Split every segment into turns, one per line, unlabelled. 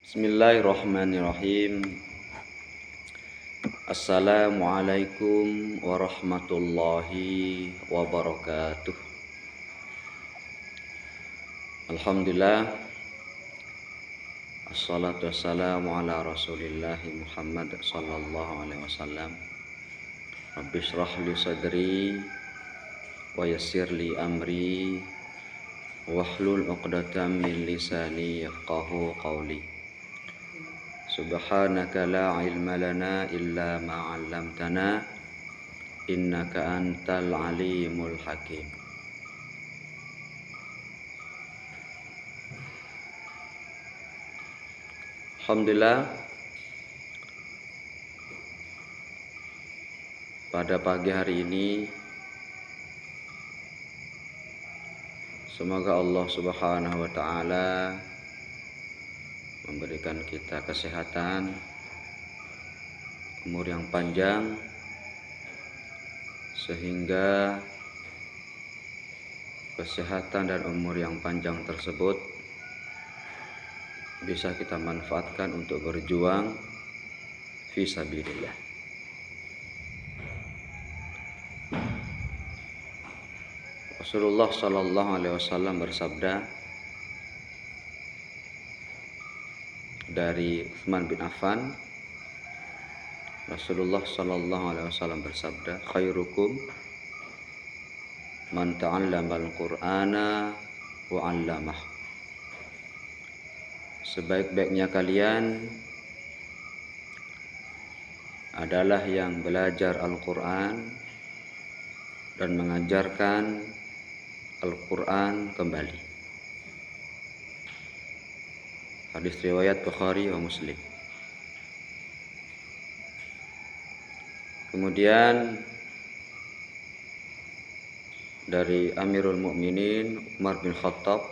Bismillahirrahmanirrahim. Assalamualaikum warahmatullahi wabarakatuh. Alhamdulillah, assalatu wassalamu ala rasulillahi Muhammad sallallahu alaihi wasallam. Rabbi shrah li sadri wa yassir li amri wahlul 'uqdatam min lisani yafqahu qawli. Subhanaka la ilma lana illa ma 'allamtana innaka antal alimul hakim. Alhamdulillah, pada pagi hari ini semoga Allah Subhanahu wa taala memberikan kita kesehatan, umur yang panjang, sehingga kesehatan dan umur yang panjang tersebut bisa kita manfaatkan untuk berjuang fi sabilillah. Rasulullah sallallahu alaihi wasallam bersabda dari Utsman bin Affan, Rasulullah sallallahu alaihi wasallam bersabda, khairukum man ta'allamal Qur'ana wa 'allamah. Sebaik-baiknya kalian adalah yang belajar Al-Qur'an dan mengajarkan Al-Qur'an kembali. Hadis riwayat Bukhari wa Muslim. Kemudian dari Amirul Mukminin Umar bin Khattab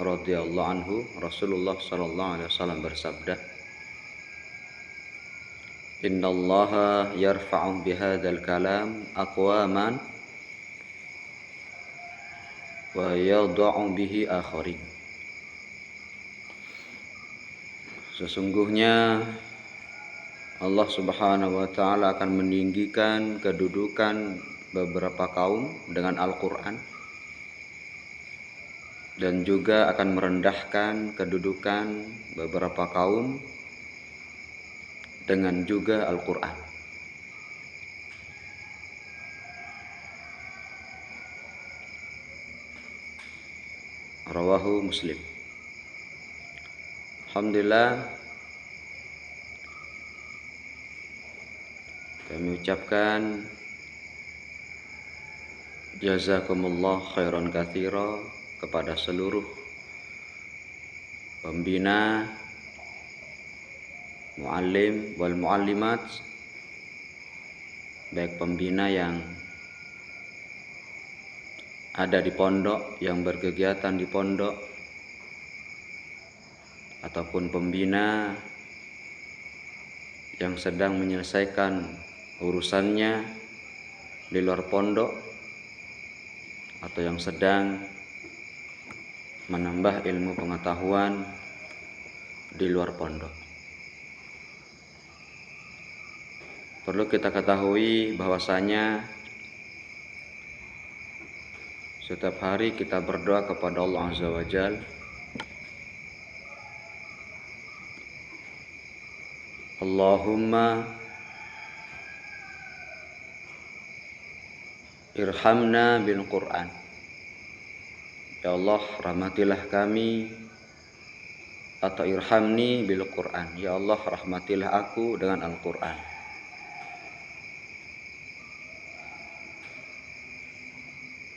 radhiyallahu anhu, Rasulullah sallallahu alaihi wasallam bersabda, innallaha yarfa'u bihadzal kalam aqwaman wa yadh'u bihi akharin. Sesungguhnya Allah Subhanahu wa taala akan meninggikan kedudukan beberapa kaum dengan Al-Qur'an, dan juga akan merendahkan kedudukan beberapa kaum dengan juga Al-Qur'an. Rawahu Muslim. Alhamdulillah, kami ucapkan jazakumullah khairan katsira kepada seluruh pembina, muallim wal muallimat, baik pembina yang ada di pondok, yang berkegiatan di pondok, ataupun pembina yang sedang menyelesaikan urusannya di luar pondok, atau yang sedang menambah ilmu pengetahuan di luar pondok. Perlu kita ketahui bahwasanya setiap hari kita berdoa kepada Allah Azza wa Jalla, Allahumma irhamna bil Qur'an. Ya Allah, rahmatilah kami, atau irhamni bil Qur'an. Ya Allah, rahmatilah aku dengan Al-Qur'an.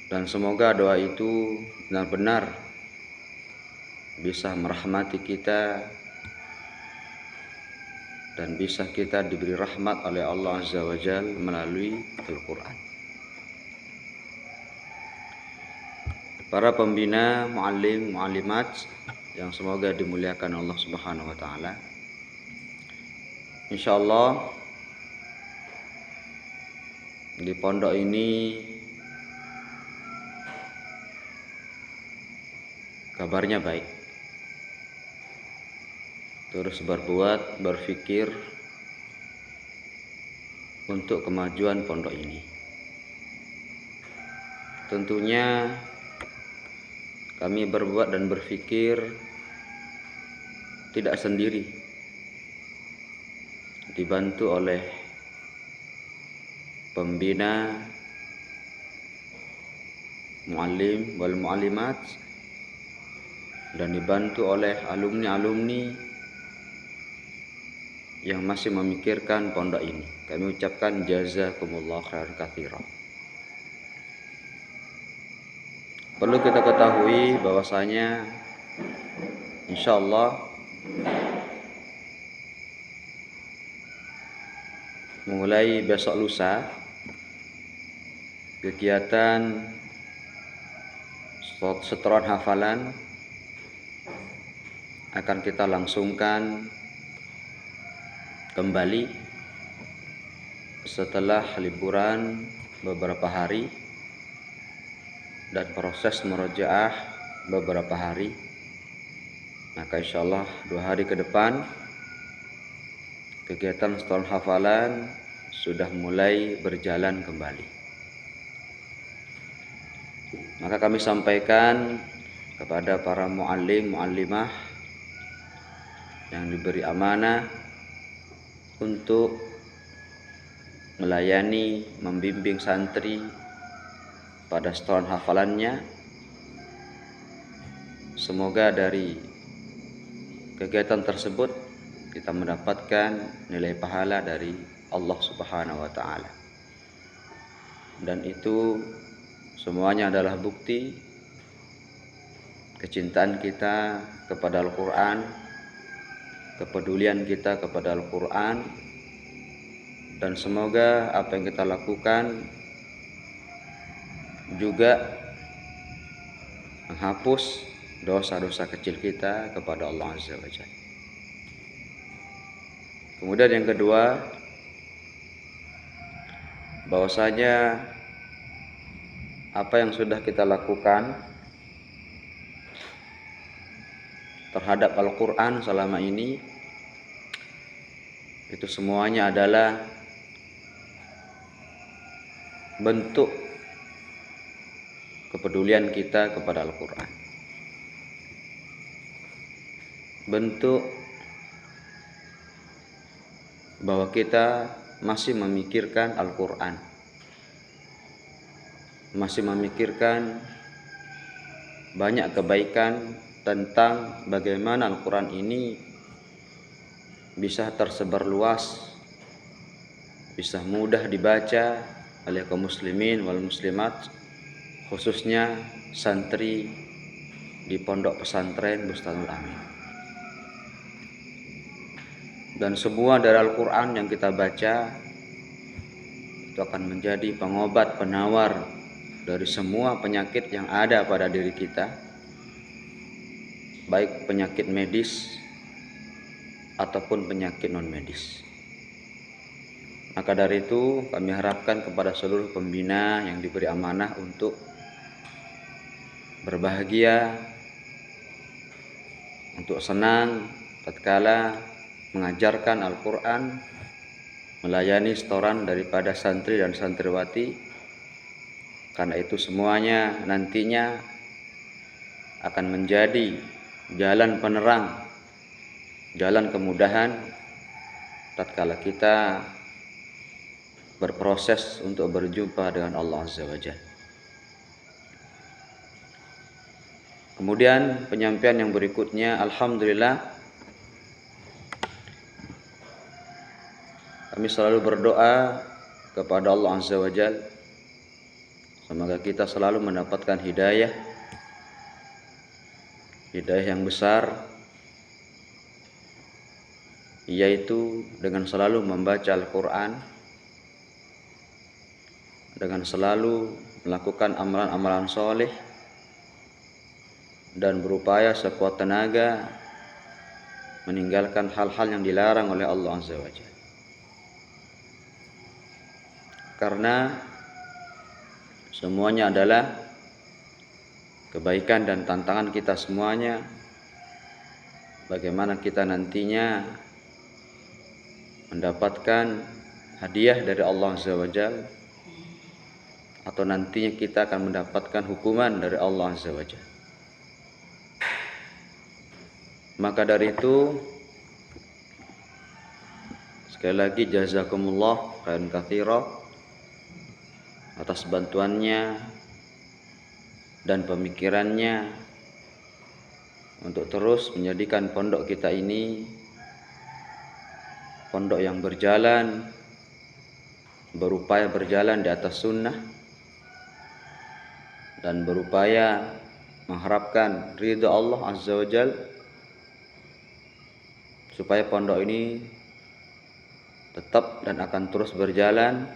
Dan semoga doa itu benar-benar bisa merahmati kita dan bisa kita diberi rahmat oleh Allah Azza wa Jalla melalui Al-Qur'an. Para pembina, muallim, muallimat yang semoga dimuliakan Allah Subhanahu wa taala. Insyaallah di pondok ini kabarnya baik. terus berbuat, berpikir untuk kemajuan pondok ini. Tentunya kami berbuat dan berpikir tidak sendiri, dibantu oleh pembina, muallim wal muallimat, dan dibantu oleh alumni-alumni yang masih memikirkan pondok ini. Kami ucapkan jazakumullah khairan katsiran. Perlu kita ketahui bahwasanya insyaallah mulai besok lusa kegiatan setoran hafalan akan kita langsungkan kembali setelah liburan beberapa hari dan proses murojaah beberapa hari. Maka insyaallah 2 hari ke depan kegiatan setoran hafalan sudah mulai berjalan kembali. Maka kami sampaikan kepada para muallim, muallimah yang diberi amanah untuk melayani, membimbing santri pada setoran hafalannya. Semoga dari kegiatan tersebut kita mendapatkan nilai pahala dari Allah Subhanahu wa taala. Dan itu semuanya adalah bukti kecintaan kita kepada Al-Qur'an, kepedulian kita kepada Al-Qur'an, dan semoga apa yang kita lakukan juga menghapus dosa-dosa kecil kita kepada Allah Azza wa Jalla. Kemudian yang kedua, bahwasanya apa yang sudah kita lakukan terhadap Al-Qur'an selama ini itu semuanya adalah bentuk kepedulian kita kepada Al-Qur'an. Bentuk bahwa kita masih memikirkan Al-Qur'an, masih memikirkan banyak kebaikan tentang bagaimana Al-Qur'an ini bisa tersebar luas, bisa mudah dibaca oleh kaum muslimin wal muslimat, khususnya santri di pondok pesantren Bustanul Amin. Dan semua dari Al-Qur'an yang kita baca itu akan menjadi pengobat, penawar dari semua penyakit yang ada pada diri kita, baik penyakit medis ataupun penyakit non medis. Maka dari itu kami harapkan kepada seluruh pembina yang diberi amanah untuk berbahagia, untuk senang tatkala mengajarkan Al-Qur'an, melayani setoran daripada santri dan santriwati, karena itu semuanya nantinya akan menjadi jalan penerang, jalan kemudahan tatkala kita berproses untuk berjumpa dengan Allah Azza wa Jalla. Kemudian penyampaian yang berikutnya, alhamdulillah kami selalu berdoa kepada Allah Azza wa Jalla semoga kita selalu mendapatkan hidayah yang besar, yaitu dengan selalu membaca Al-Qur'an, dengan selalu melakukan amalan-amalan soleh, dan berupaya sekuat tenaga meninggalkan hal-hal yang dilarang oleh Allah Azza wa Jalla. Karena semuanya adalah kebaikan dan tantangan kita semuanya bagaimana kita nantinya mendapatkan hadiah dari Allah Azza wa Jalla, atau nantinya kita akan mendapatkan hukuman dari Allah Azza wa Jalla. Maka dari itu, sekali lagi jazakumullah khairan katsira atas bantuannya dan pemikirannya untuk terus menjadikan pondok kita ini pondok yang berupaya berjalan di atas sunnah dan berupaya mengharapkan ridha Allah Azza wa Jalla, supaya pondok ini tetap dan akan terus berjalan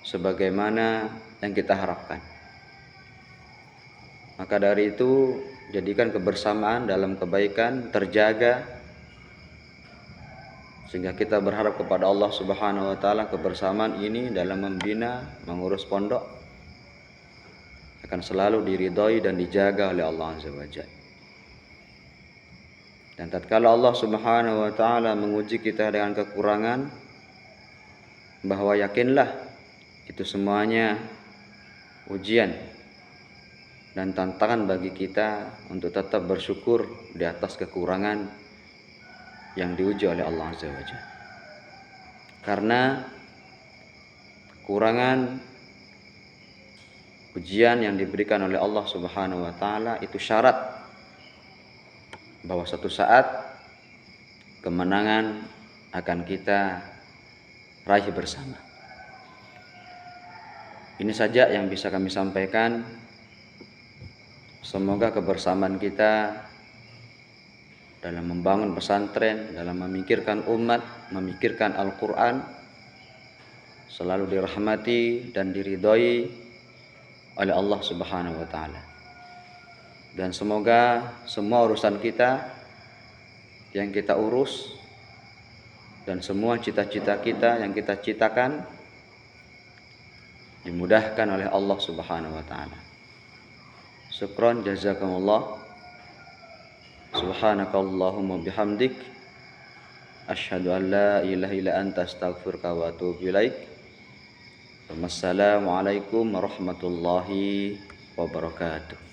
sebagaimana yang kita harapkan. Maka dari itu, jadikan kebersamaan dalam kebaikan terjaga, sehingga kita berharap kepada Allah Subhanahu wa taala kebersamaan ini dalam membina, mengurus pondok akan selalu diridhai dan dijaga oleh Allah Azza wa Jalla. Dan tatkala Allah Subhanahu wa taala menguji kita dengan kekurangan, bahwa yakinlah itu semuanya ujian dan tantangan bagi kita untuk tetap bersyukur di atas kekurangan yang diuji oleh Allah Azza wa Jalla. Karena kekurangan ujian yang diberikan oleh Allah Subhanahu wa taala itu syarat bahwa suatu saat kemenangan akan kita raih bersama. Ini saja yang bisa kami sampaikan. Semoga kebersamaan kita dalam membangun pesantren, dalam memikirkan umat, memikirkan Al-Quran, selalu dirahmati dan diridhai oleh Allah Subhanahu wa taala. Dan semoga semua urusan kita yang kita urus dan semua cita-cita kita yang kita citakan dimudahkan oleh Allah Subhanahu wa taala. Syukran, jazakumullah. Subhanakallahumma bihamdik, asyhadu an la ilaha illa anta astaghfiruka wa atubu ilaik. Wassalamualaikum warahmatullahi wabarakatuh.